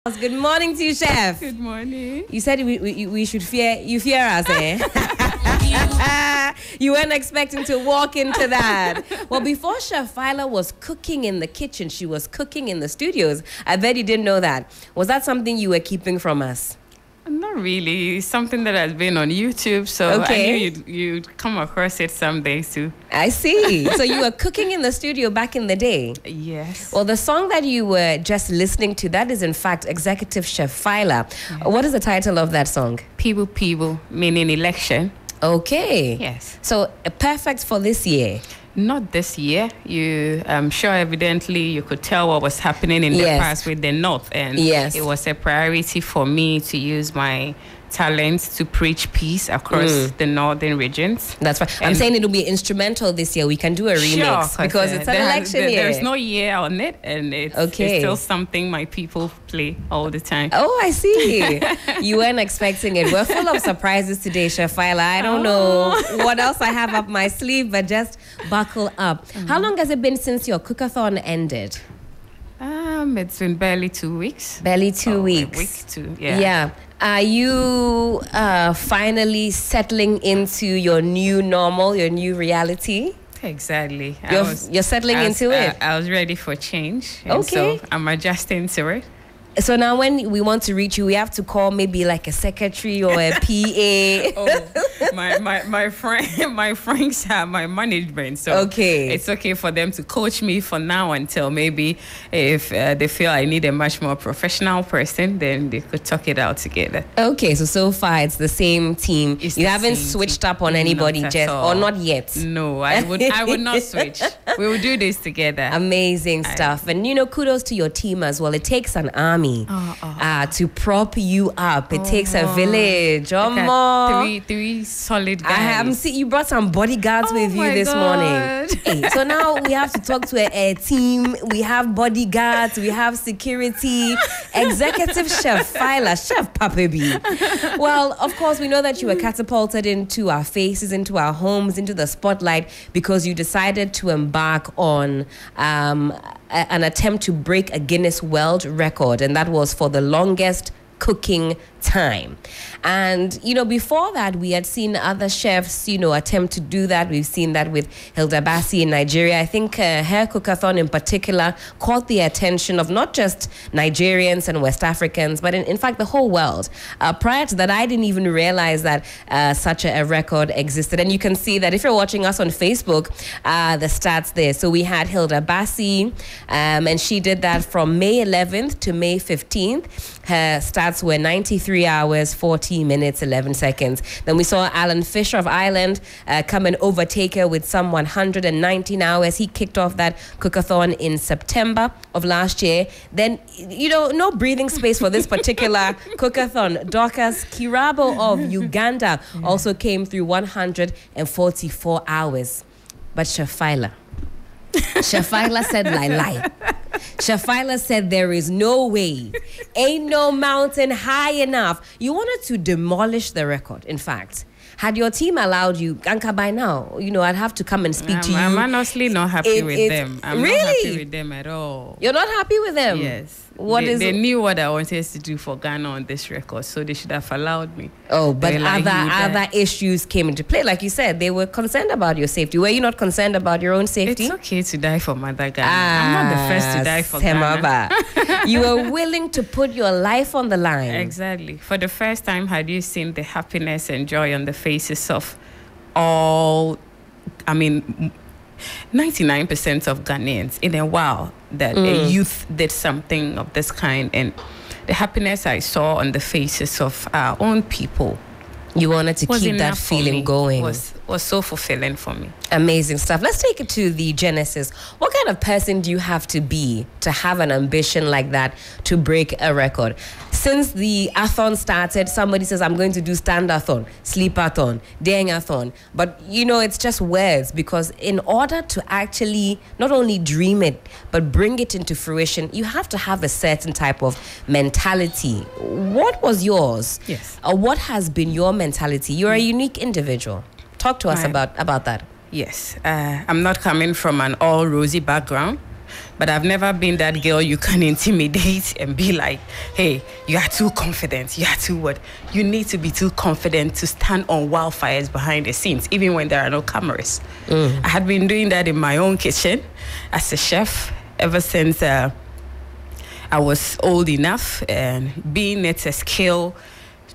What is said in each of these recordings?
Good morning to you, Chef. Good morning. You said we should fear us, eh? You weren't expecting to walk into that. Well, before Chef Faila was cooking in the kitchen, she was cooking in the studios. I bet you didn't know that. Was that something you were keeping from us? Not really. It's something that has been on YouTube, so Okay. I knew you'd come across it someday too. I see. So you were cooking in the studio back in the day? Yes. Well, the song that you were just listening to, that is in fact Executive Chef Faila. Yes. What is the title of that song? People, meaning election. Okay. Yes. So perfect for this year. Not this year. I'm sure evidently you could tell what was happening in the Yes. past with the North, and Yes. it was a priority for me to use my talents to preach peace across the northern regions. That's right. I'm And- saying it'll be instrumental this year. We can do a remix because it's an election year. There's no year on it, and it's still something my people play all the time. Oh, I see. You weren't expecting it. We're full of surprises today, Chef Faila. I don't know what else I have up my sleeve, but just buckle up. How long has it been since your cookathon ended? It's been barely 2 weeks. Barely 2 weeks. A week too. Yeah. Yeah. Are you finally settling into your new normal, your new reality? Exactly. You're settling into it. I was ready for change. And Okay. So I'm adjusting to it. So now when we want to reach you, we have to call maybe like a secretary or a PA. My friends have my management, so Okay. it's okay for them to coach me for now until maybe if they feel I need a much more professional person, then they could talk it out together. Okay, so far it's the same team. It's You the haven't same switched team. up on anybody, Not at Jess, all. or not yet. No, I would not switch. We will do this together. Amazing stuff. And kudos to your team as well. It takes an army to prop you up. It takes a village. Three solid guys. I haven't seen you brought some bodyguards with you my this God. morning. Hey, so now we have to talk to a team. We have bodyguards, we have security, Executive Chef Faila, Chef Papebi. Well, of course, we know that you were catapulted into our faces, into our homes, into the spotlight because you decided to embark on an attempt to break a Guinness World Record, and that was for the longest cooking time. And before that we had seen other chefs attempt to do that. We've seen that with Hilda Bassi in Nigeria. I think her cookathon in particular caught the attention of not just Nigerians and West Africans, but in fact the whole world. Prior to that, I didn't even realize that such a record existed. And you can see that if you're watching us on Facebook, the stats there. So we had Hilda Bassi, and she did that from May 11th to May 15th. Her stats were 93 hours, 40 minutes, 11 seconds. Then we saw Alan Fisher of Ireland come and overtake her with some 119 hours. He kicked off that cookathon in September of last year. Then, no breathing space for this particular cookathon. Dorcas Kirabo of Uganda also came through 144 hours. But Chef Faila said lie. Chef Faila said there is no way, ain't no mountain high enough. You wanted to demolish the record. In fact, had your team allowed you, Ganka, by now, I'd have to come and speak to you. I'm honestly not happy with them. I'm really? not happy with them at all. You're not happy with them? Yes. They knew what I wanted to do for Ghana on this record, so they should have allowed me. Oh, but Like other issues came into play. Like you said, they were concerned about your safety. Were you not concerned about your own safety? It's okay to die for Mother Ghana. I'm not the first to die for Ghana. You were willing to put your life on the line. Exactly. For the first time, had you seen the happiness and joy on the faces of all, 99% of Ghanaians in a while that a youth did something of this kind, and the happiness I saw on the faces of our own people. You wanted to keep that feeling going. Was so fulfilling for me. Amazing stuff. Let's take it to the genesis. What kind of person do you have to be to have an ambition like that to break a record? Since the athon started, somebody says, I'm going to do stand-athon, sleep-athon, dang-athon. But, it's just words, because in order to actually not only dream it, but bring it into fruition, you have to have a certain type of mentality. What was yours? Yes. Or what has been your mentality? You're a unique individual. Talk to us about that. Yes. I'm not coming from an all rosy background. But I've never been that girl you can intimidate and be like, hey, you are too confident. You are too what? You need to be too confident to stand on wildfires behind the scenes, even when there are no cameras. I had been doing that in my own kitchen as a chef ever since I was old enough, and being it a skill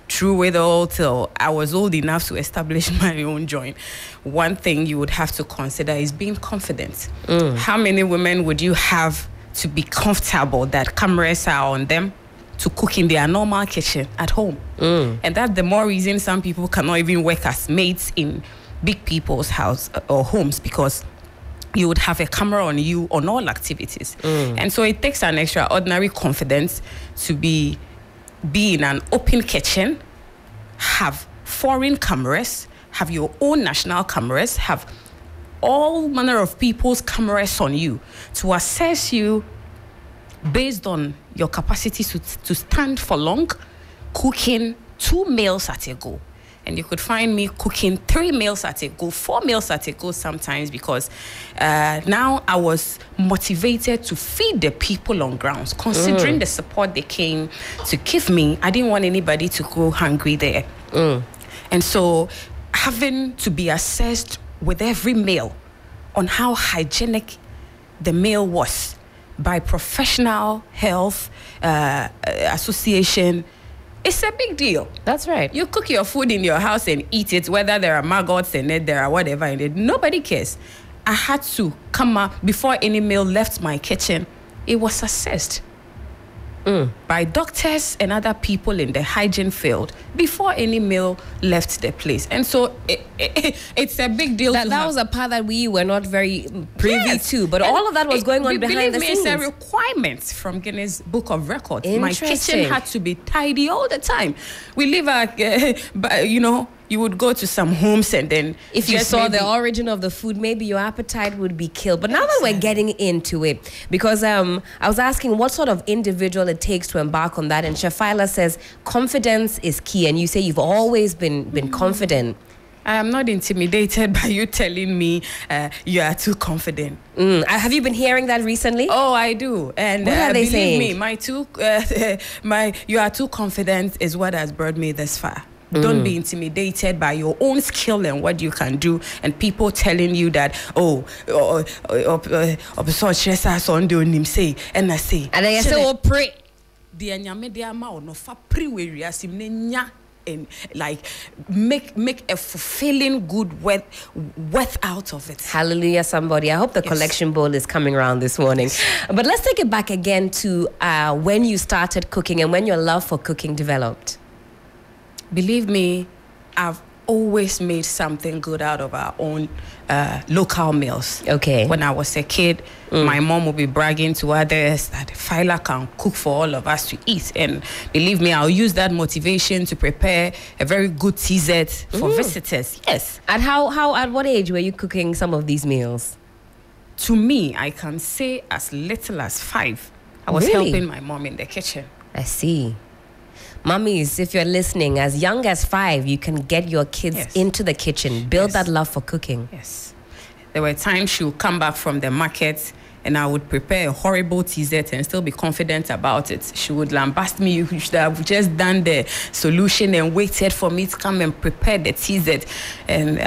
through it all till I was old enough to establish my own joint. One thing you would have to consider is being confident. How many women would you have to be comfortable that cameras are on them to cook in their normal kitchen at home? And that's the more reason some people cannot even work as maids in big people's house or homes, because you would have a camera on you on all activities. And so it takes an extraordinary confidence to be in an open kitchen, have foreign cameras, have your own national cameras, have all manner of people's cameras on you to assess you based on your capacity to stand for long, cooking 2 meals at a go. And you could find me cooking 3 meals at a go, 4 meals at a go sometimes, because now I was motivated to feed the people on grounds. Considering the support they came to give me, I didn't want anybody to go hungry there. And so having to be assessed with every meal on how hygienic the meal was by professional health association, it's a big deal. That's right. You cook your food in your house and eat it, whether there are maggots in it, there are whatever in it. Nobody cares. I had to come up before any meal left my kitchen. It was assessed by doctors and other people in the hygiene field before any meal left the place. And so it's a big deal. That was a part that we were not very privy to, but all of that was going on behind the scenes. It's a requirement from Guinness Book of Records. My kitchen had to be tidy all the time. We live you would go to some homes and then if you saw the origin of the food, maybe your appetite would be killed. But now that we're getting into it, because I was asking what sort of individual it takes to embark on that, and Chef Faila says confidence is key, and you say you've always been confident. I am not intimidated by you telling me you are too confident. Have you been hearing that recently? Oh, I do. And what are they saying? Me, you are too confident is what has brought me this far. Don't be intimidated by your own skill and what you can do, and people telling you that, and then you say, pray. And like make a fulfilling good worth out of it. Hallelujah, somebody. I hope the collection bowl is coming around this morning. But let's take it back again to when you started cooking and when your love for cooking developed. Believe me, I've always made something good out of our own local meals. Okay. When I was a kid, my mom would be bragging to others that Faila can cook for all of us to eat. And believe me, I'll use that motivation to prepare a very good TZ for visitors. Yes. At what age were you cooking some of these meals? To me, I can say as little as 5. I was helping my mom in the kitchen. I see. Mummies, if you're listening, as young as 5, you can get your kids into the kitchen, build that love for cooking. Yes. There were times she would come back from the market and I would prepare a horrible TZ and still be confident about it. She would lambast me. You should have just done the solution and waited for me to come and prepare the TZ. And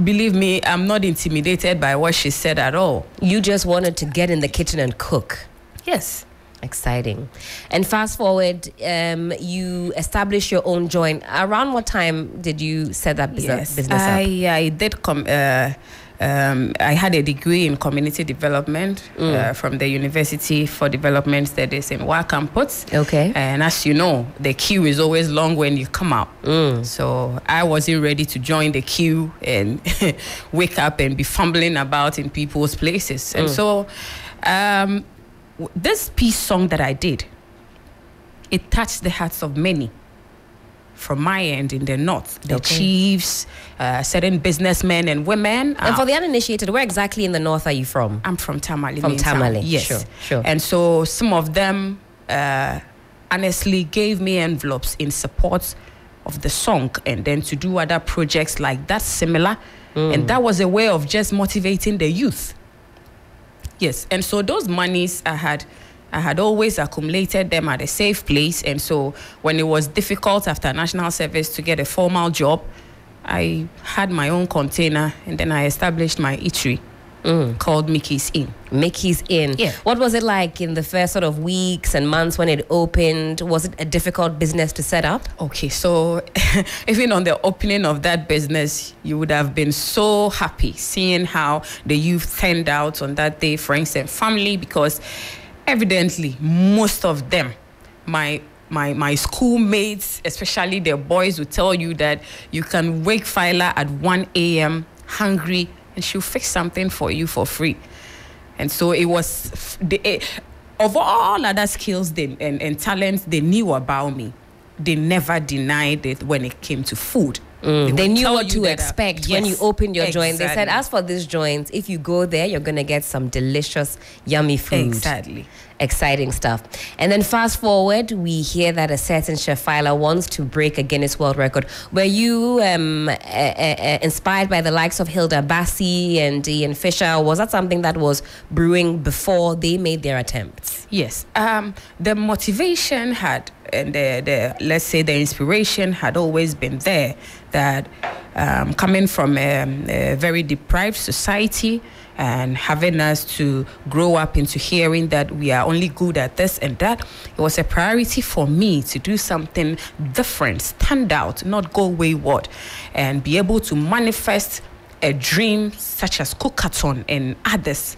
believe me, I'm not intimidated by what she said at all. You just wanted to get in the kitchen and cook. Yes. Exciting. And fast forward, you established your own joint. Around what time did you set that business up? I did I had a degree in community development from the University for Development Studies in Wakamput. Okay. And as you know, the queue is always long when you come out. So I wasn't ready to join the queue and wake up and be fumbling about in people's places. And so this peace song that I did, it touched the hearts of many from my end in the north. The chiefs, certain businessmen and women. And for the uninitiated, where exactly in the north are you from? I'm from Tamale. From Tamale, yes. Sure. And so some of them honestly gave me envelopes in support of the song and then to do other projects like that similar. And that was a way of just motivating the youth. Yes, and so those monies I had always accumulated them at a safe place, and so when it was difficult after national service to get a formal job, I had my own container, and then I established my eatery called Mickey's Inn. Mickey's Inn. Yeah. What was it like in the first sort of weeks and months when it opened? Was it a difficult business to set up? Okay, so even on the opening of that business, you would have been so happy seeing how the youth turned out on that day, friends and family, because evidently most of them, my schoolmates, especially the boys, would tell you that you can wake Faila at 1 a.m. hungry and she'll fix something for you for free. And so it was, of all other skills and talents they knew about me, they never denied it when it came to food. They knew what to expect when you opened your joint. They said, Exactly. as for this joint, if you go there, you're going to get some delicious, yummy food. Exactly. Exciting stuff. And then fast forward, we hear that a certain Chef Faila wants to break a Guinness World Record. Were you inspired by the likes of Hilda Bassi and Ian Fisher? Or was that something that was brewing before they made their attempts? Yes. The motivation had, and the let's say the inspiration had always been there, that coming from a very deprived society and having us to grow up into hearing that we are only good at this and that, it was a priority for me to do something different, stand out, not go wayward, and be able to manifest a dream such as Cookathon and others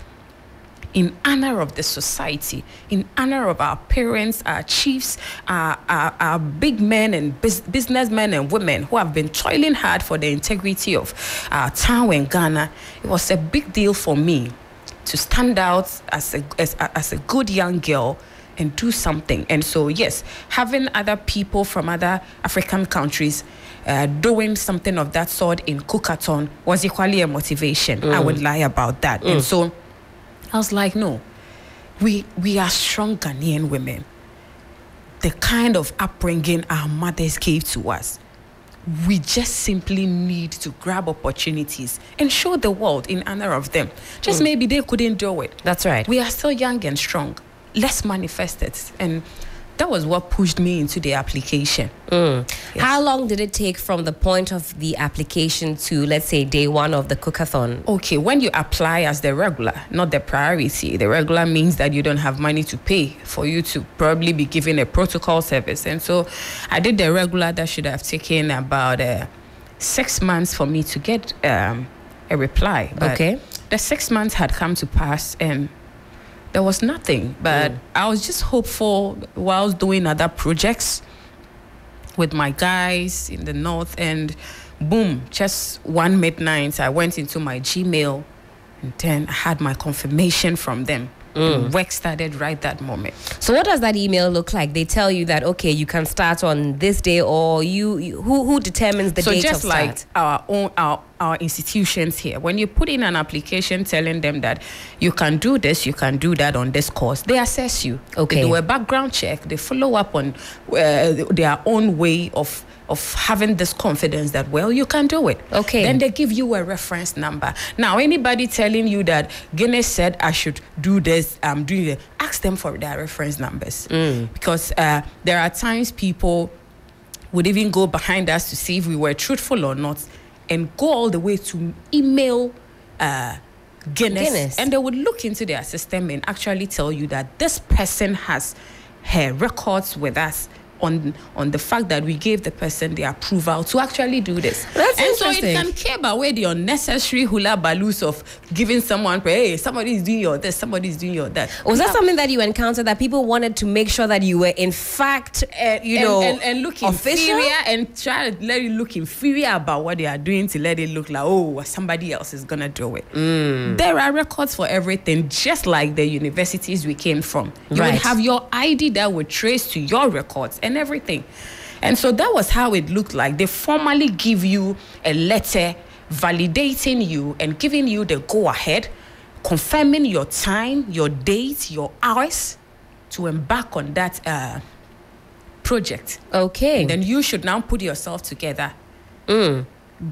in honor of the society, in honor of our parents, our chiefs, our big men and businessmen and women who have been toiling hard for the integrity of our town in Ghana. It was a big deal for me to stand out as a good young girl and do something. And so, yes, having other people from other African countries doing something of that sort in Cookathon was equally a motivation. I would lie about that. And so I was like, no, we are strong Ghanaian women. The kind of upbringing our mothers gave to us, we just simply need to grab opportunities and show the world in honor of them. Just maybe they couldn't do it. That's right. We are still young and strong. Let's manifest it. And that was what pushed me into the application. Yes. How long did it take from the point of the application to, let's say, day one of the Cookathon? Okay, when you apply as the regular, not the priority, the regular means that you don't have money to pay for you to probably be given a protocol service. And so I did the regular. That should have taken about 6 months for me to get a reply. But Okay. the 6 months had come to pass and there was nothing. But I was just hopeful while doing other projects with my guys in the north, and boom, just one midnight, I went into my Gmail and then I had my confirmation from them. And work started right that moment. So what does that email look like? They tell you that, okay, you can start on this day, or who determines the date of just start? like our institutions here, when you put in an application telling them that you can do this, you can do that on this course, they assess you. Okay. They do a background check. They follow up on their own way of having this confidence that, well, you can do it. Okay. Then they give you a reference number. Now, anybody telling you that Guinness said I should do this, I'm doing it, ask them for their reference numbers. Because there are times people would even go behind us to see if we were truthful or not, and go all the way to email Guinness, and they would look into their system and actually tell you that this person has her records with us on the fact that we gave the person the approval to actually do this. That's and so it interesting. can keep away the unnecessary hula baloos of giving someone, hey, somebody is doing your this, somebody is doing your that. Was that something that you encountered, that people wanted to make sure that you were in fact, and look official? inferior, and try to let it look inferior about what they are doing to let it look like, oh, somebody else is gonna do it. There are records for everything, just like the universities we came from. You Right. would have your ID that would trace to your records and everything. And so that was how it looked like. They formally give you a letter validating you and giving you the go-ahead, confirming your time, your date, your hours to embark on that project. Okay. And then you should now put yourself together.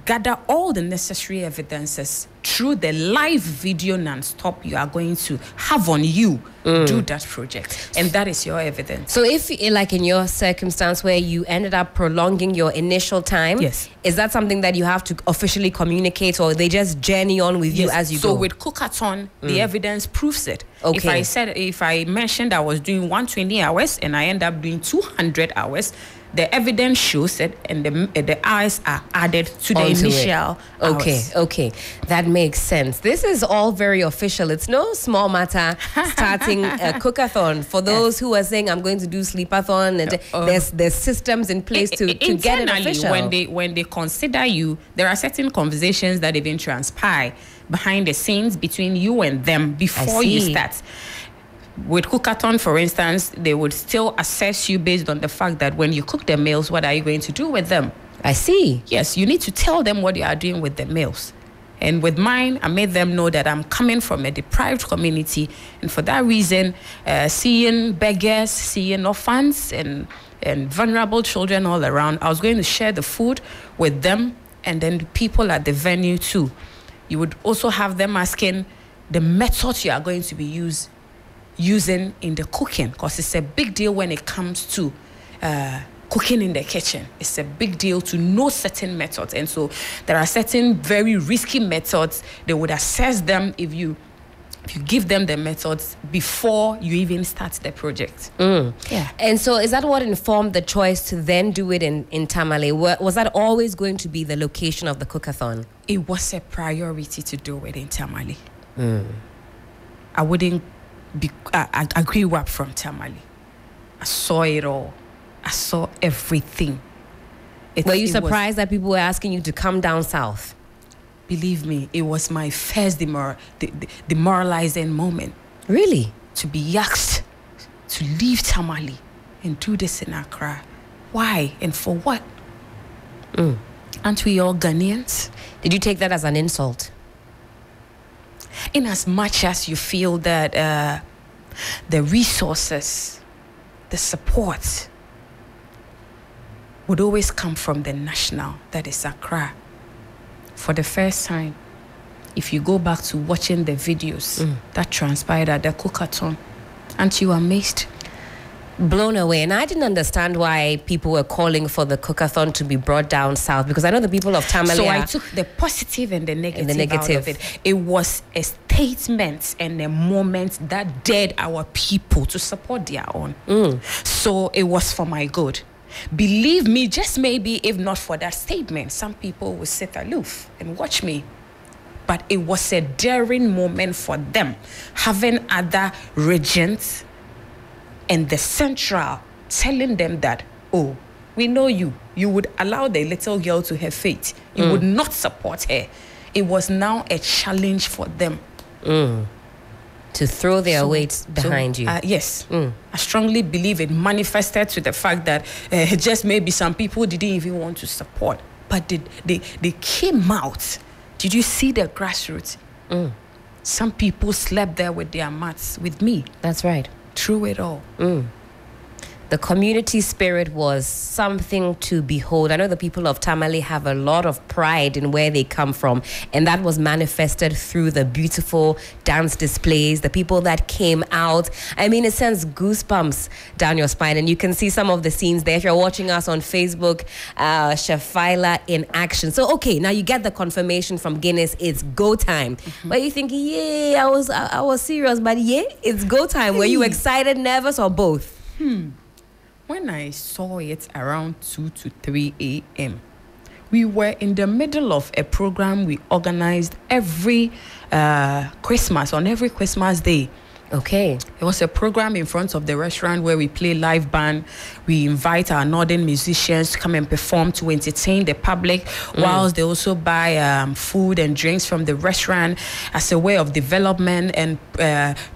gather all the necessary evidences through the live video non-stop you are going to have on you do that project, and that is your evidence. So if, like in your circumstance where you ended up prolonging your initial time, yes, is that something that you have to officially communicate, or they just journey on with you as you go? So with Cookathon, the evidence proves it. Okay. If I mentioned I was doing 120 hours and I end up doing 200 hours, the evidence shows it, and the hours are added to the initial hours. Okay, that makes sense. This is all very official. It's no small matter starting a cookathon. For those who are saying, I'm going to do sleepathon, and there's systems in place to get it official. When they consider you, there are certain conversations that even transpire behind the scenes between you and them before you start. With Cookathon, for instance, they would still assess you based on the fact that when you cook the meals, what are you going to do with them? I see. Yes, you need to tell them what you are doing with the meals. And with mine, I made them know that I'm coming from a deprived community. And for that reason, seeing beggars, seeing orphans, and vulnerable children all around, I was going to share the food with them and then the people at the venue too. You would also have them asking the methods you are going to be using in the cooking, because it's a big deal when it comes to cooking in the kitchen. It's a big deal to know certain methods, and so there are certain very risky methods. They would assess them if you give them the methods before you even start the project. Yeah. And so is that what informed the choice to then do it in Tamale? Was that always going to be the location of the Cookathon? It was a priority to do it in Tamale. I wouldn't I grew up from Tamale. I saw it all. I saw everything. Were you surprised that people were asking you to come down south? Believe me, it was my first demoralizing moment. Really? To be asked to leave Tamale and do this in Accra. Why and for what? Aren't we all Ghanaians? Did you take that as an insult? In as much as you feel that the resources, the support would always come from the national, that is Accra. For the first time, if you go back to watching the videos that transpired at the Cookathon, aren't you amazed? Blown away. And I didn't understand why people were calling for the Cookathon to be brought down south, because I know the people of Tamale. So I took the positive and the negative out of it. It was a statement and a moment that dared our people to support their own. So it was for my good. Believe me, just maybe if not for that statement, some people would sit aloof and watch me. But it was a daring moment for them, having other regents and the central telling them that, oh, we know you. You would allow the little girl to have fate. You would not support her. It was now a challenge for them. To throw their weight behind you. Yes. I strongly believe it manifested to the fact that just maybe some people didn't even want to support. But they came out. Did you see the grassroots? Some people slept there with their mats with me. That's right. Through it all. The community spirit was something to behold. I know the people of Tamale have a lot of pride in where they come from, and that was manifested through the beautiful dance displays, the people that came out. I mean, it sends goosebumps down your spine, and you can see some of the scenes there. If you're watching us on Facebook, Chef Faila in action. So, okay, now you get the confirmation from Guinness, it's go time. But you think, yeah, I was serious, but yeah, it's go time. Were you excited, nervous, or both? When I saw it around 2 to 3 a.m., we were in the middle of a program we organized every Christmas, on every Christmas day. Okay. It was a program in front of the restaurant where we play live band. We invite our northern musicians to come and perform to entertain the public, whilst they also buy food and drinks from the restaurant as a way of development and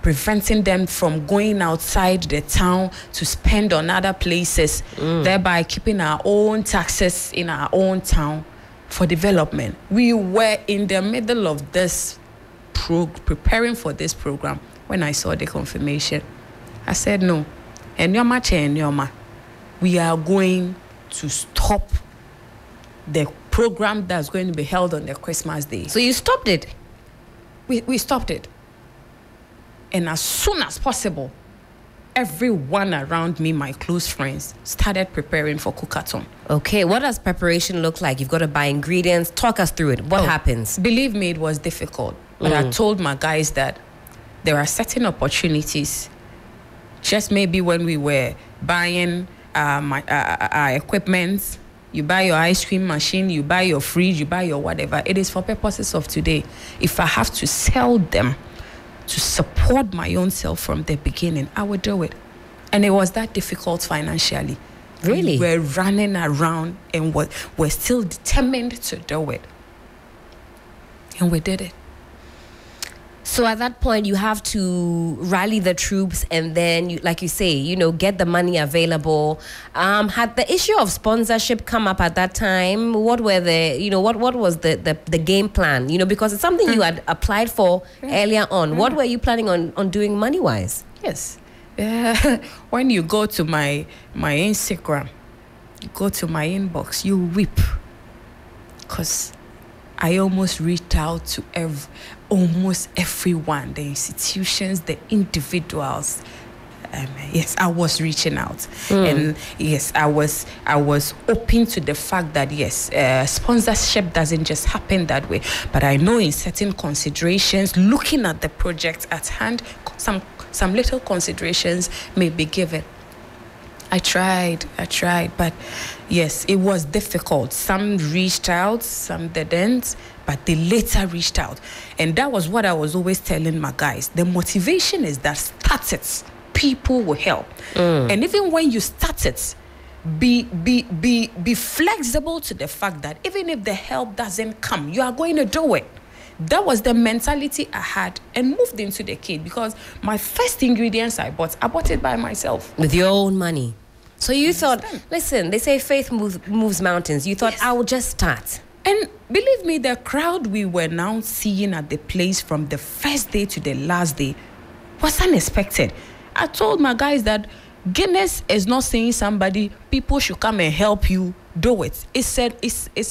preventing them from going outside the town to spend on other places, thereby keeping our own taxes in our own town for development. We were in the middle of this preparing for this program. When I saw the confirmation, I said, no, we are going to stop the program that's going to be held on the Christmas day. So you stopped it? We stopped it. And as soon as possible, everyone around me, my close friends, started preparing for cookathon. Okay, what does preparation look like? You've got to buy ingredients. Talk us through it. What happens? Believe me, it was difficult. But I told my guys that there are certain opportunities. Just maybe when we were buying our equipment, you buy your ice cream machine, you buy your fridge, you buy your whatever. It is for purposes of today. If I have to sell them to support my own self from the beginning, I would do it. And it was that difficult financially. Really? We were running around and we're still determined to do it. And we did it. So at that point, you have to rally the troops and then, like you say, get the money available. Had the issue of sponsorship come up at that time? What were what was the game plan? Because it's something you had applied for earlier on. What were you planning on doing money-wise? Yes. When you go to my Instagram, you go to my inbox, you weep. Because I almost reached out to almost everyone, the institutions, the individuals. Yes, I was reaching out, and yes, I was open to the fact that yes, sponsorship doesn't just happen that way. But I know in certain considerations, looking at the project at hand, some little considerations may be given. I tried, but yes, it was difficult. Some reached out, some didn't, but they later reached out. And that was what I was always telling my guys. The motivation is that start it, people will help. And even when you start it, be flexible to the fact that even if the help doesn't come, you are going to do it. That was the mentality I had and moved into the kit, because my first ingredients I bought it by myself. With your own money. So you thought, listen, they say faith moves mountains. You thought, yes, I will just start. And believe me, the crowd we were now seeing at the place from the first day to the last day was unexpected. I told my guys that Guinness is not saying people should come and help you do it. It's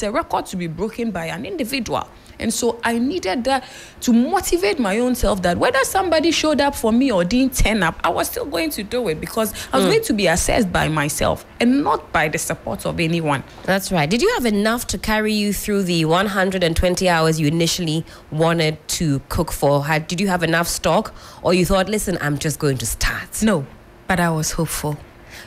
a record to be broken by an individual. And so I needed that to motivate my own self, that whether somebody showed up for me or didn't turn up, I was still going to do it, because I was going to be assessed by myself and not by the support of anyone. That's right. Did you have enough to carry you through the 120 hours you initially wanted to cook for? Did you have enough stock, or you thought, listen, I'm just going to start? No, but I was hopeful.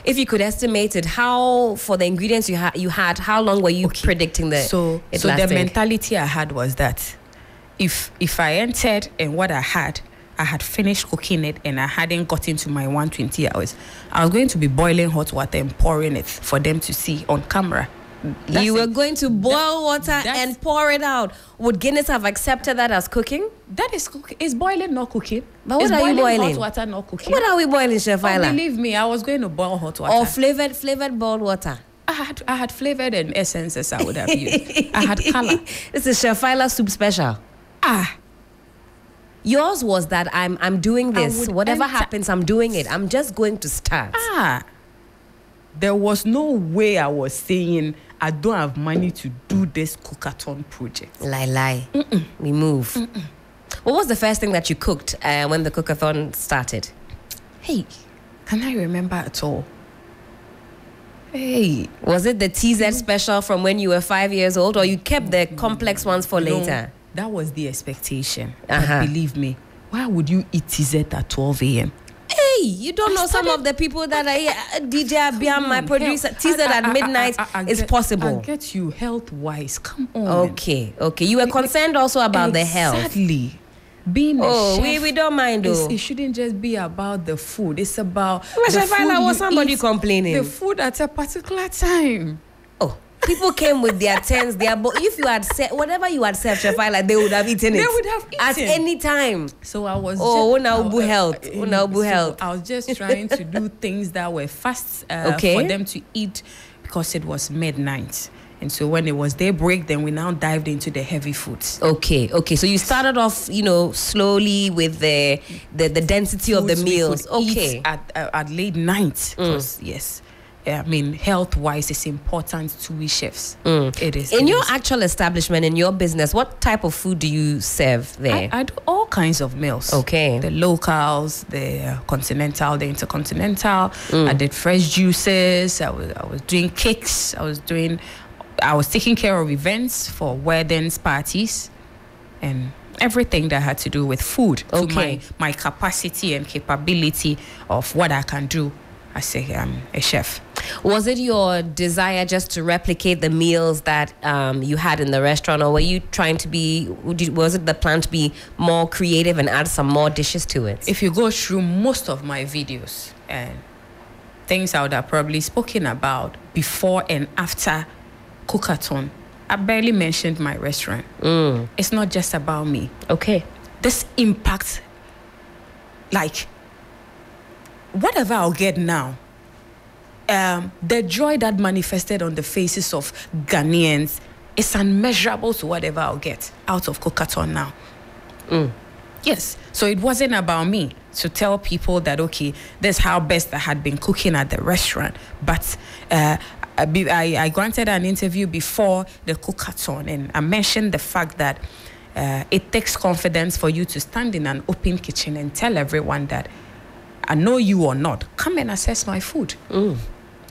If you could estimate it, for the ingredients you had, how long were you predicting that? So the mentality I had was that if I entered and what I had finished cooking it and I hadn't got into my 120 hours, I was going to be boiling hot water and pouring it for them to see on camera. You were going to boil water and pour it out. Would Guinness have accepted that as cooking? That is cooking. It's boiling, not cooking. But what are you boiling? Hot water, not cooking. What are we boiling, Chef Faila? Believe me, I was going to boil hot water. Or flavored boiled water. I had flavored and essences I would have used. I had color. This is Chef Faila soup special. Yours was that I'm doing this. Whatever happens, I'm doing it. I'm just going to start. There was no way I was saying I don't have money to do this cookathon project. Lie. We move. What was the first thing that you cooked when the cookathon started? Hey, can I remember at all? Hey. Was it the TZ special from when you were 5 years old, or you kept the complex ones for later? That was the expectation. But believe me, why would you eat TZ at 12 a.m.? Hey, you don't know some of the people that are here. DJ Abiam, my producer, TZ at midnight is possible. I'll get you health-wise. Come on. Okay. You were concerned also about the health. Exactly. Being a chef, we don't mind though. It shouldn't just be about the food. It's about Chef Faila, was somebody complaining? The food at a particular time. People came with their tents, if you had said whatever you had served, Chef Faila, they would have eaten it. They would have eaten at any time. So I was health. I was just trying to do things that were fast for them to eat, because it was midnight. And so when it was daybreak, then we now dived into the heavy foods. Okay. So you started off, slowly with the density of the meals. Eat at late night, because yes. health-wise, is important to we chefs. It is. In your actual establishment, in your business, what type of food do you serve there? I do all kinds of meals. Okay. The locals, the continental, the intercontinental. I did fresh juices. I was doing cakes. I was taking care of events for weddings, parties, and everything that had to do with food. Okay. To my capacity and capability of what I can do as a chef. Was it your desire just to replicate the meals that you had in the restaurant, or were you trying to was it the plan to be more creative and add some more dishes to it? If you go through most of my videos and things I would have probably spoken about before and after Cookathon, I barely mentioned my restaurant. It's not just about me. Okay. This impact, like, whatever I'll get now, the joy that manifested on the faces of Ghanaians is unmeasurable to whatever I'll get out of Cookathon now. Yes. So it wasn't about me to tell people that, okay, this is how best I had been cooking at the restaurant. But I granted an interview before the Cookathon, and I mentioned the fact that it takes confidence for you to stand in an open kitchen and tell everyone that I know you or not, come and assess my food.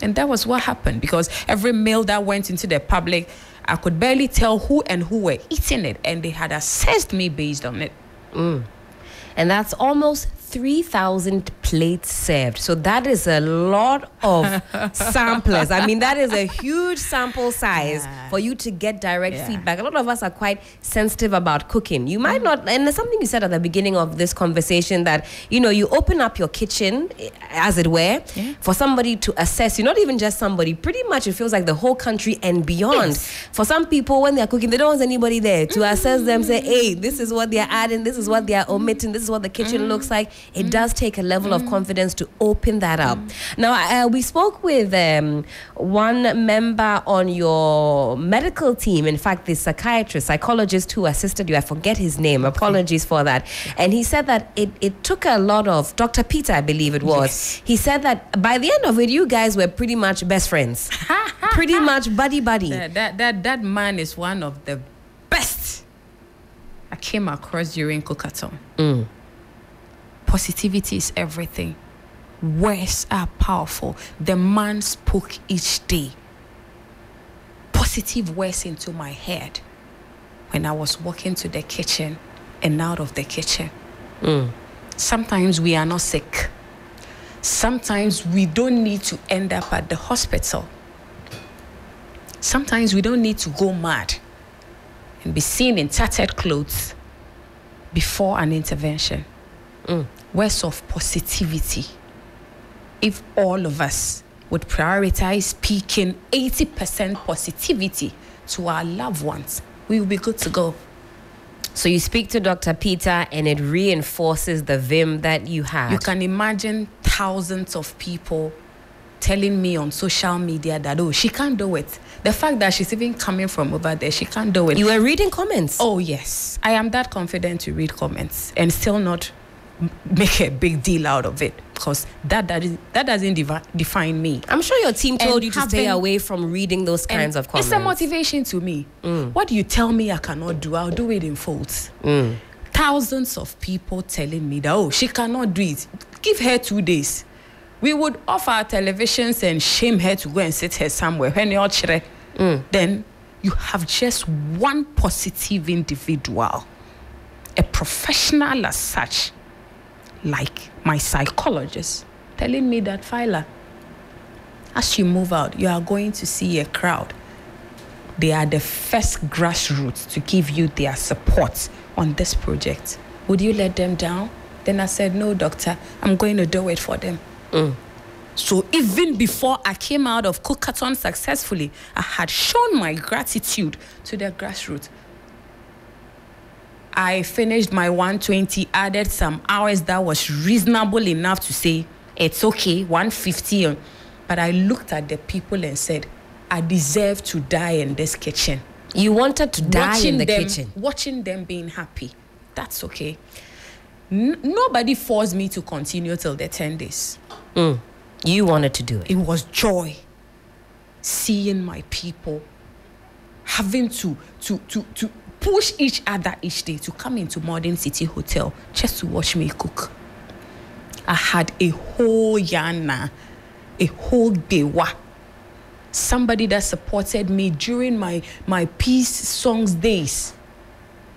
And that was what happened, because every meal that went into the public, I could barely tell who were eating it, and they had assessed me based on it. And that's almost 3,000 plates served. So that is a lot of samplers. I mean, that is a huge sample size for you to get direct feedback. A lot of us are quite sensitive about cooking. You might not, and there's something you said at the beginning of this conversation that, you open up your kitchen, as it were, for somebody to assess you. Not even just somebody, pretty much it feels like the whole country and beyond. Yes. For some people, when they're cooking, they don't want anybody there to assess them, say, hey, this is what they're adding, this is what they're omitting, this is what the kitchen looks like. It does take a level of confidence to open that up. Now, we spoke with one member on your medical team, in fact, the psychologist who assisted you. I forget his name. Apologies for that. And he said that it took a lot of, Dr. Peter, I believe it was. Yes. He said that by the end of it, you guys were pretty much best friends. Pretty much buddy-buddy. That man is one of the best I came across during Cookathon. Positivity is everything. Words are powerful. The man spoke each day positive words into my head when I was walking to the kitchen and out of the kitchen. Sometimes we are not sick. Sometimes we don't need to end up at the hospital. Sometimes we don't need to go mad and be seen in tattered clothes before an intervention. Words of positivity. If all of us would prioritize speaking 80% positivity to our loved ones, we will be good to go. So you speak to Dr. Peter and it reinforces the vim that you have. You can imagine thousands of people telling me on social media that, oh, she can't do it. The fact that she's even coming from over there, she can't do it. You were reading comments? Oh, yes. I am that confident to read comments and still not make a big deal out of it, because that doesn't define me. I'm sure your team told you to stay away from reading those kinds of comments. It's a motivation to me. What do you tell me I cannot do? I'll do it in folds. Thousands of people telling me that, oh, she cannot do it. Give her 2 days. We would off our televisions and shame her to go and sit her somewhere. Then you have just one positive individual, a professional as such, like my psychologist, telling me that, Faila, as you move out, you are going to see a crowd. They are the first grassroots to give you their support on this project. Would you let them down? Then I said, no, doctor, I'm going to do it for them. So even before I came out of Cookathon successfully, I had shown my gratitude to the grassroots. I finished my 120, added some hours that was reasonable enough to say, it's okay, 150. But I looked at the people and said, I deserve to die in this kitchen. You wanted to die in the kitchen? Watching them being happy. That's okay. Nobody forced me to continue till the 10 days. You wanted to do it. It was joy. seeing my people having to push each other each day to come into Modern City Hotel just to watch me cook. I had a whole yana, a whole bewa. Somebody that supported me during my peace songs days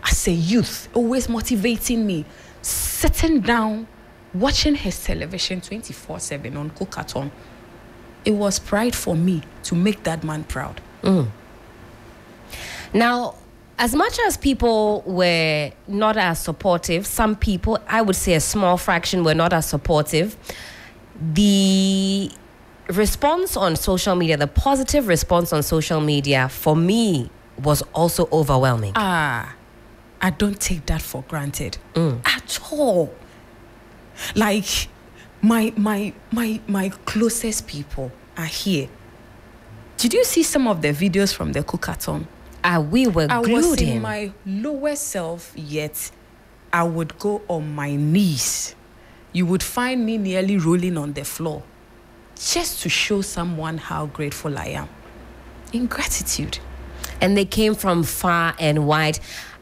as a youth, always motivating me, sitting down, watching his television 24/7 on Cookathon. It was pride for me to make that man proud. Now, as much as people were not as supportive, some people, I would say a small fraction, were not as supportive. The response on social media, the positive response on social media, for me, was also overwhelming. I don't take that for granted at all. Like, my closest people are here. Did you see some of the videos from the Cookathon? We were glued I was in in. my lowest self, yet I would go on my knees. You would find me nearly rolling on the floor just to show someone how grateful I am. In gratitude. And they came from far and wide.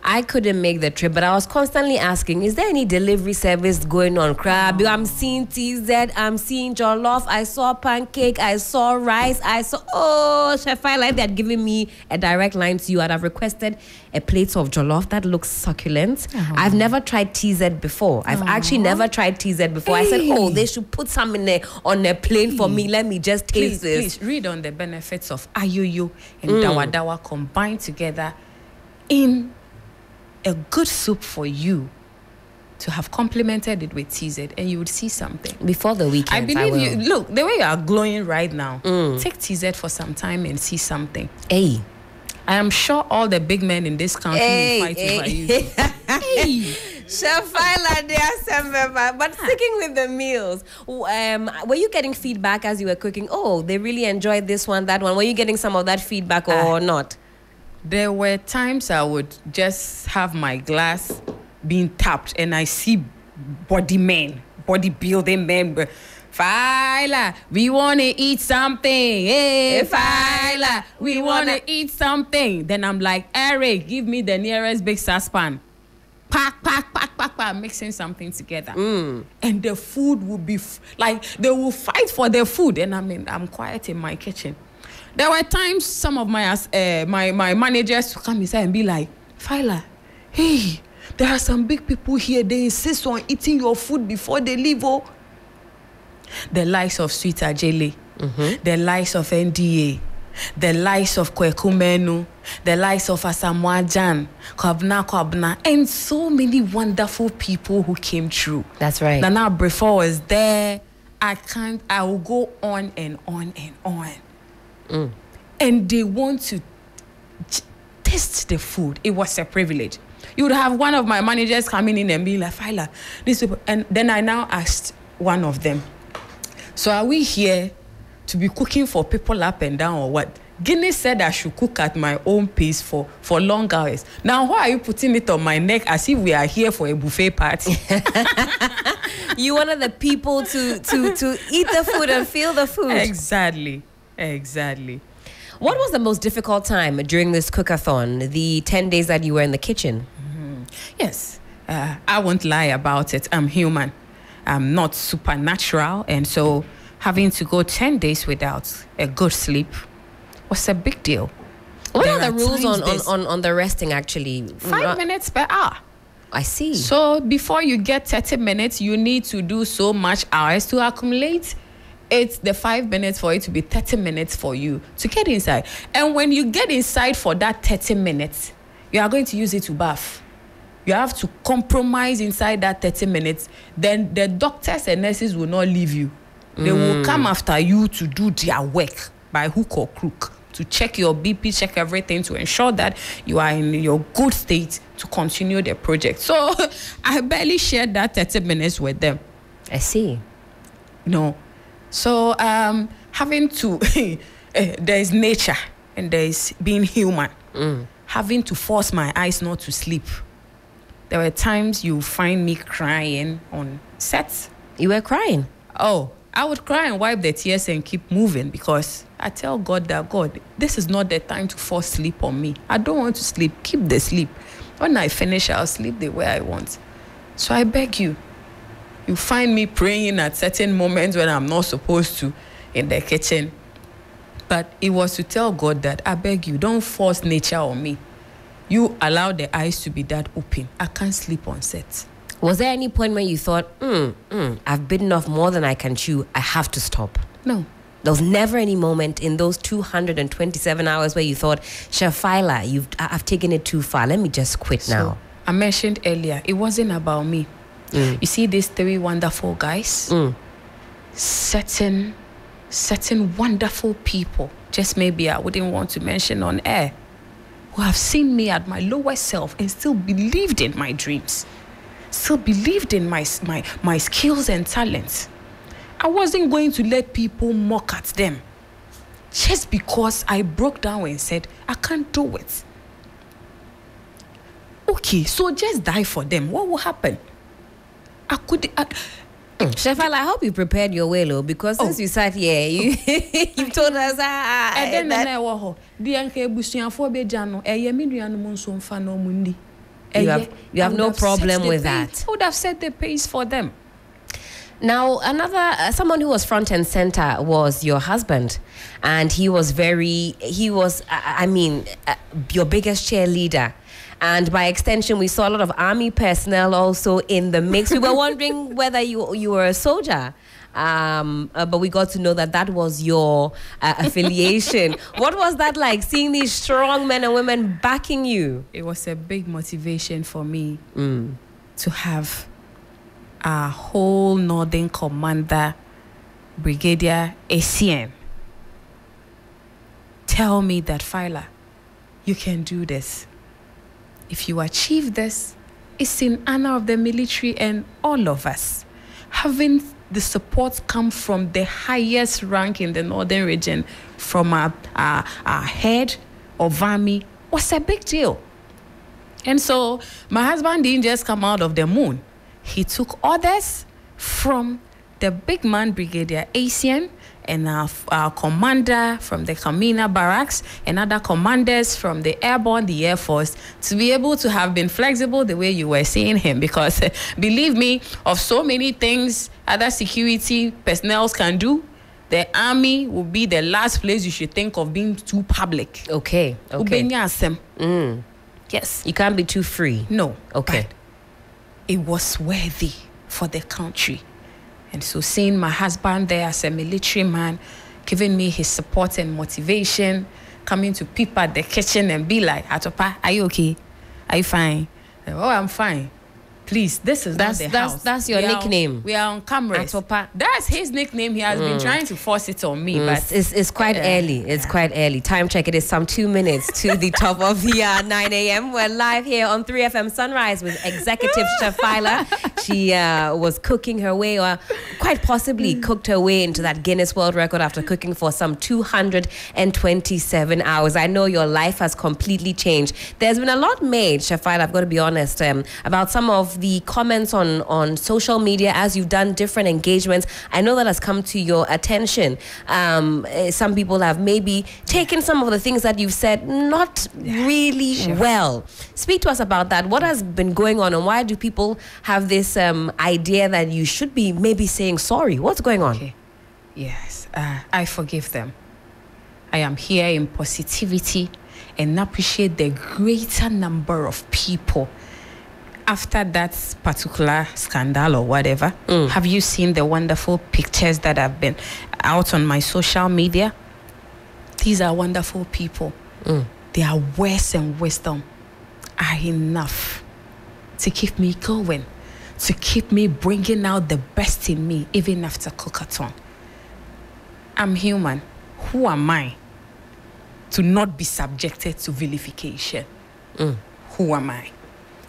I couldn't make the trip, but I was constantly asking, is there any delivery service going on? Crab, I'm seeing TZ, I'm seeing jollof, I saw pancake, I saw rice, Chef Faila, if they had given me a direct line to you, I'd have requested a plate of jollof. That looks succulent. I've never tried TZ before. I've actually never tried TZ before. I said, they should put some on a plate for me. Let me just taste this. Please read on the benefits of ayoyo and dawa dawa combined together in a good soup for you to have complemented it with TZ, and you would see something. Before the weekend, I believe you. Look, the way you are glowing right now, take TZ for some time and see something. Hey. I am sure all the big men in this country will fight over you. Chef Faila, but sticking with the meals, were you getting feedback as you were cooking? Oh, they really enjoyed this one, that one. Were you getting some of that feedback or not? There were times I would just have my glass being tapped and I see bodybuilding men. Faila, we want to eat something. Hey, Faila, we want to eat something. Then I'm like, Eric, give me the nearest big saucepan. Pack, mixing something together. And the food will be like, they will fight for their food. And I'm quiet in my kitchen. There were times some of my managers to come inside and be like, Faila, hey, there are some big people here. They insist on eating your food before they leave. Oh, the likes of Sweet Ajele, the likes of NDA, the likes of Kwekumenu, the likes of Asamoah Kwabna, and so many wonderful people who came through. That's right. Nana Brefo was there. I will go on and on and on. And they want to taste the food. It was a privilege. You would have one of my managers coming in and be like, Faila, this people. And then I now asked one of them, so are we here to be cooking for people up and down or what? Guinness said I should cook at my own pace for long hours. Now, why are you putting it on my neck as if we are here for a buffet party? You wanted the people to eat the food and feel the food. Exactly. What was the most difficult time during this cookathon, the 10 days that you were in the kitchen? Yes, I won't lie about it. I'm human. I'm not supernatural. And so having to go 10 days without a good sleep was a big deal. What are the rules on the resting, actually? 5 minutes per hour. I see. So before you get 30 minutes, you need to do so much hours to accumulate. It's the 5 minutes for it to be 30 minutes for you to get inside. And when you get inside for that 30 minutes, you are going to use it to bath. You have to compromise inside that 30 minutes. Then the doctors and nurses will not leave you. They will come after you to do their work by hook or crook, to check your BP, check everything, to ensure that you are in your good state to continue the project. So I barely shared that 30 minutes with them. I see. No. So having to, there's nature and there's being human. Having to force my eyes not to sleep. There were times you find me crying on sets. You were crying? Oh, I would cry and wipe the tears and keep moving, because I tell God that, God, this is not the time to force sleep on me. I don't want to sleep. Keep the sleep. When I finish, I'll sleep the way I want. So I beg you, you find me praying at certain moments when I'm not supposed to in the kitchen. But it was to tell God that, I beg you, don't force nature on me. You allow the eyes to be that open. I can't sleep on set. Was there any point when you thought, I've bitten off more than I can chew, I have to stop? No. There was never any moment in those 227 hours where you thought, Chef Faila, I've taken it too far. Let me just quit now. I mentioned earlier, it wasn't about me. You see these 3 wonderful guys? Certain wonderful people, just maybe I wouldn't want to mention on air, who have seen me at my lowest self and still believed in my dreams. Still believed in my skills and talents. I wasn't going to let people mock at them just because I broke down and said, I can't do it. Okay, so just die for them. What will happen? Chef Faila, I hope you prepared your way, though, because since you sat here, you've told us you have no problem with that. I would have set the pace for them. Now, someone who was front and center was your husband, and he was your biggest cheerleader. And by extension, we saw a lot of army personnel also in the mix. We were wondering whether you were a soldier. But we got to know that was your affiliation. What was that like, seeing these strong men and women backing you? It was a big motivation for me to have a whole Northern Commander, Brigadier ACN, tell me that, Faila, you can do this. If you achieve this, it's in honor of the military and all of us. Having the support come from the highest rank in the northern region, from our head of army, was a big deal. And so my husband didn't just come out of the moon. He took orders from the big man, Brigadier ACN, and our commander from the Kamina Barracks, and other commanders from the Airborne, the Air Force, to be able to have been flexible the way you were seeing him. Because believe me, of so many things other security personnel can do, the army will be the last place you should think of being too public. Okay. Yes. You can't be too free. No. Okay. But it was worthy for the country. And so seeing my husband there as a military man, giving me his support and motivation, coming to peep at the kitchen and be like, Atopa, are you okay? Are you fine? Oh, I'm fine. Please, this is not the house. That's your nickname. We are on camera. Atopa. That's his nickname. He has been trying to force it on me. But it's quite early. It's quite early. Time check. It is some 2 minutes to the top of the 9 a.m. We're live here on 3FM Sunrise with executive Chef Faila. She was cooking her way, or quite possibly cooked her way into that Guinness World Record after cooking for some 227 hours. I know your life has completely changed. There's been a lot made, Chef Faila, I've got to be honest, about some of the comments on social media as you've done different engagements. I know that has come to your attention. Some people have maybe taken some of the things that you've said not really well. Speak to us about that. What has been going on, and why do people have this idea that you should be maybe saying sorry? What's going on? Okay. Yes, I forgive them. I am here in positivity and appreciate the greater number of people. After that particular scandal or whatever, have you seen the wonderful pictures that have been out on my social media? These are wonderful people. Their words and wisdom are enough to keep me going, to keep me bringing out the best in me, even after cookathon. I'm human. Who am I to not be subjected to vilification? Who am I?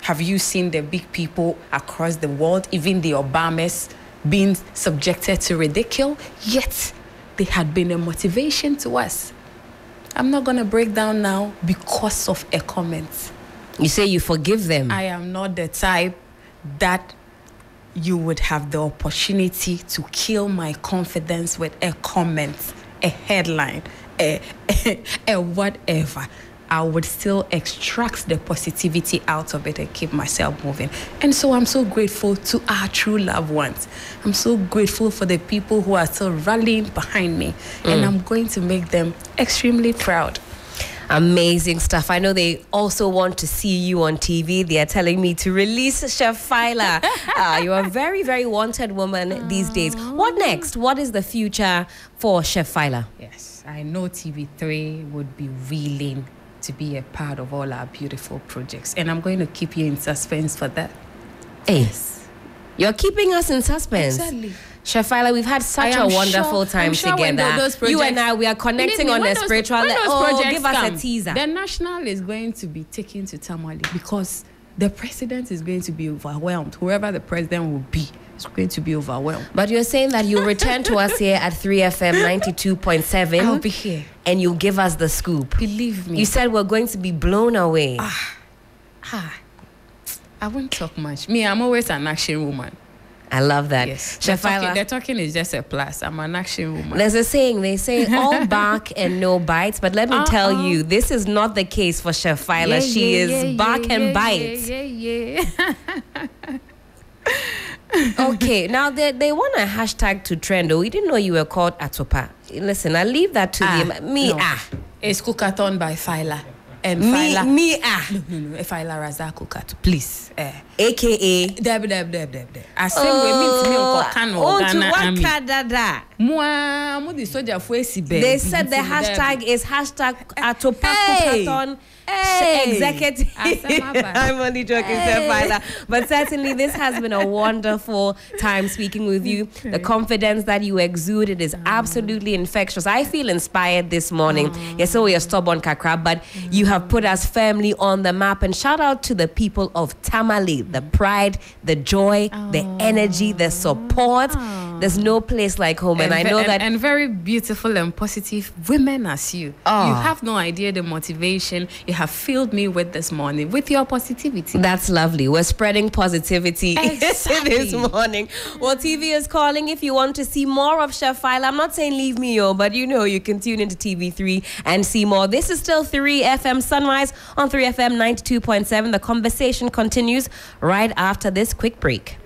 Have you seen the big people across the world, even the Obamas, being subjected to ridicule? Yet, they had been a motivation to us. I'm not going to break down now because of a comment. You say you forgive them. I am not the type that you would have the opportunity to kill my confidence with a comment, a headline, a whatever, I would still extract the positivity out of it and keep myself moving. And so I'm so grateful to our true loved ones. I'm so grateful for the people who are still rallying behind me. And I'm going to make them extremely proud. Amazing stuff. I know they also want to see you on TV. They are telling me to release Chef Faila. You're a very, very wanted woman these days. What next? What is the future for Chef Faila? Yes, I know TV3 would be willing to be a part of all our beautiful projects. And I'm going to keep you in suspense for that. Yes. You're keeping us in suspense. Exactly. Chef Faila, we've had such a wonderful time together. You and I, we are connecting on the spiritual level. Oh, give us a teaser. The national is going to be taken to Tamale because the president is going to be overwhelmed. Whoever the president will be is going to be overwhelmed. But you're saying that you'll return to us here at 3FM 92.7. I'll be here. And you'll give us the scoop. Believe me. You said we're going to be blown away. I won't talk much. Me, I'm always an action woman. I love that. Yes. The talking is just a plus. I'm an action woman. There's a saying, they say all bark and no bites, but let me tell you, this is not the case for Chef Faila. She is bark and bite. Okay, now they want a hashtag to trend. We didn't know you were called Atopa. Listen, I leave that to them. It's Cookathon by Faila. And No, Faila Razak Cookatu, please. AKA Deb. I say we meet me on Ghana Army. They said the hashtag is hashtag Atopa Cookathon. Executive. I'm only joking, Chef Faila. But certainly this has been a wonderful time speaking with you. The confidence that you exude, it is absolutely infectious. I feel inspired this morning. Yes, so you're stubborn, Kakra, but you have put us firmly on the map. And shout out to the people of Tamale, the pride, the joy, the energy, the support. There's no place like home. And I know that. And very beautiful and positive women as you. You have no idea the motivation you have filled me with this morning, with your positivity. That's lovely. We're spreading positivity this morning. Well, TV is calling. If you want to see more of Chef Faila, I'm not saying leave me, but you know you can tune into TV3 and see more. This is still 3FM Sunrise on 3FM 92.7. The conversation continues right after this quick break.